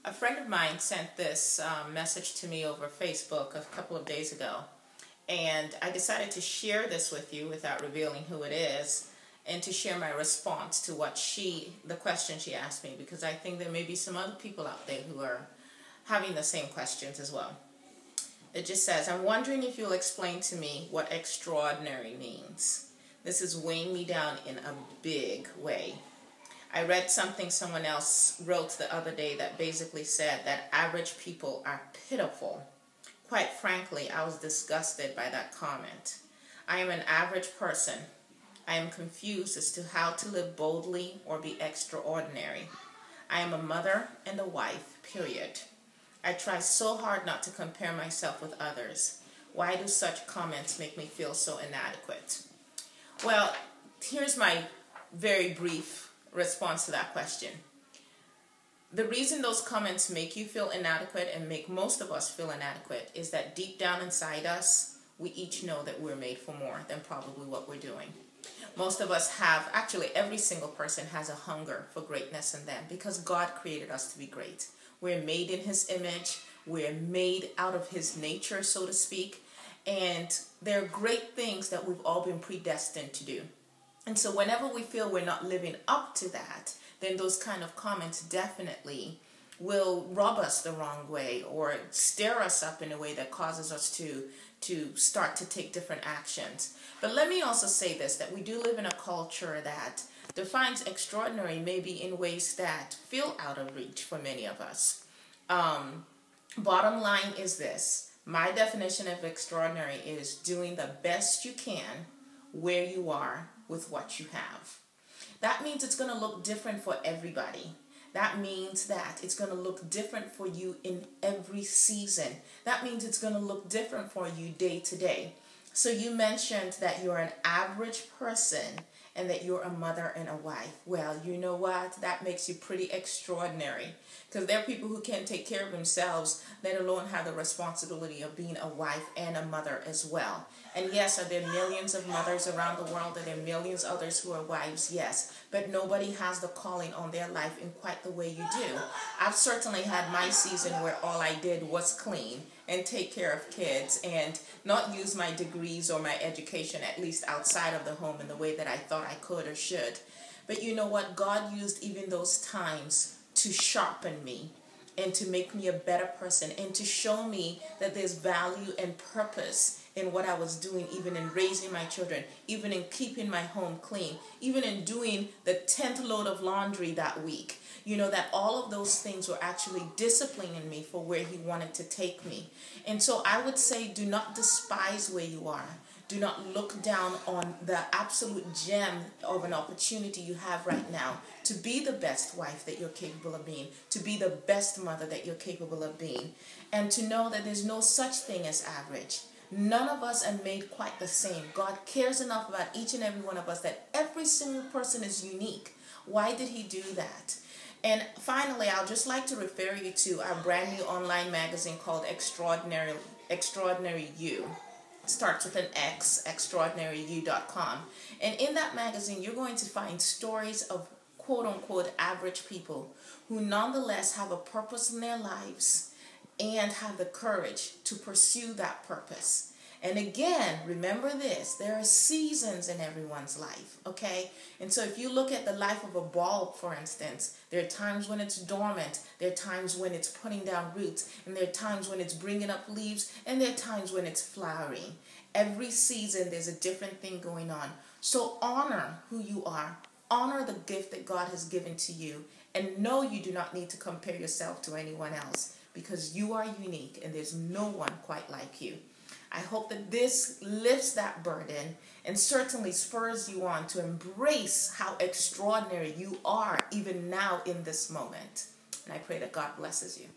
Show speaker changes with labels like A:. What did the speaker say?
A: A friend of mine sent this message to me over Facebook a couple of days ago, and I decided to share this with you without revealing who it is, and to share my response to the question she asked me, because I think there may be some other people out there who are having the same questions as well. It just says, I'm wondering if you'll explain to me what extraordinary means. This is weighing me down in a big way. I read something someone else wrote the other day that basically said that average people are pitiful. Quite frankly, I was disgusted by that comment. I am an average person. I am confused as to how to live boldly or be extraordinary. I am a mother and a wife, period. I try so hard not to compare myself with others. Why do such comments make me feel so inadequate? Well, here's my very brief response to that question. The reason those comments make you feel inadequate and make most of us feel inadequate is that deep down inside us, we each know that we're made for more than probably what we're doing. Most of us have, actually every single person has a hunger for greatness in them because God created us to be great. We're made in His image. We're made out of His nature, so to speak. And there are great things that we've all been predestined to do. And so whenever we feel we're not living up to that, then those kind of comments definitely will rub us the wrong way or stir us up in a way that causes us to start to take different actions. But let me also say this, that we do live in a culture that defines extraordinary maybe in ways that feel out of reach for many of us. Bottom line is this. My definition of extraordinary is doing the best you can where you are with what you have. That means it's going to look different for everybody. That means that it's going to look different for you in every season. That means it's going to look different for you day to day. So you mentioned that you're an average person and that you're a mother and a wife. Well, you know what? That makes you pretty extraordinary, because there are people who can't take care of themselves, let alone have the responsibility of being a wife and a mother as well. And yes, are there millions of mothers around the world? Are there millions of others who are wives? Yes. But nobody has the calling on their life in quite the way you do. I've certainly had my season where all I did was clean and take care of kids and not use my degrees or my education, at least outside of the home, in the way that I thought I could or should. But you know what? God used even those times to sharpen me and to make me a better person and to show me that there's value and purpose in what I was doing, even in raising my children, even in keeping my home clean, even in doing the 10th load of laundry that week. You know, that all of those things were actually disciplining me for where He wanted to take me. And so I would say, do not despise where you are. Do not look down on the absolute gem of an opportunity you have right now to be the best wife that you're capable of being, to be the best mother that you're capable of being, and to know that there's no such thing as average. None of us are made quite the same. God cares enough about each and every one of us that every single person is unique. Why did He do that? And finally, I'll just like to refer you to our brand new online magazine called Extraordinary You. It starts with an X, extraordinaryyou.com. And in that magazine, you're going to find stories of quote-unquote average people who nonetheless have a purpose in their lives and have the courage to pursue that purpose. And again, remember this, there are seasons in everyone's life, okay? And so if you look at the life of a bulb, for instance, there are times when it's dormant, there are times when it's putting down roots, and there are times when it's bringing up leaves, and there are times when it's flowering. Every season, there's a different thing going on. So honor who you are, honor the gift that God has given to you, and know you do not need to compare yourself to anyone else, because you are unique, and there's no one quite like you. I hope that this lifts that burden and certainly spurs you on to embrace how extraordinary you are even now in this moment. And I pray that God blesses you.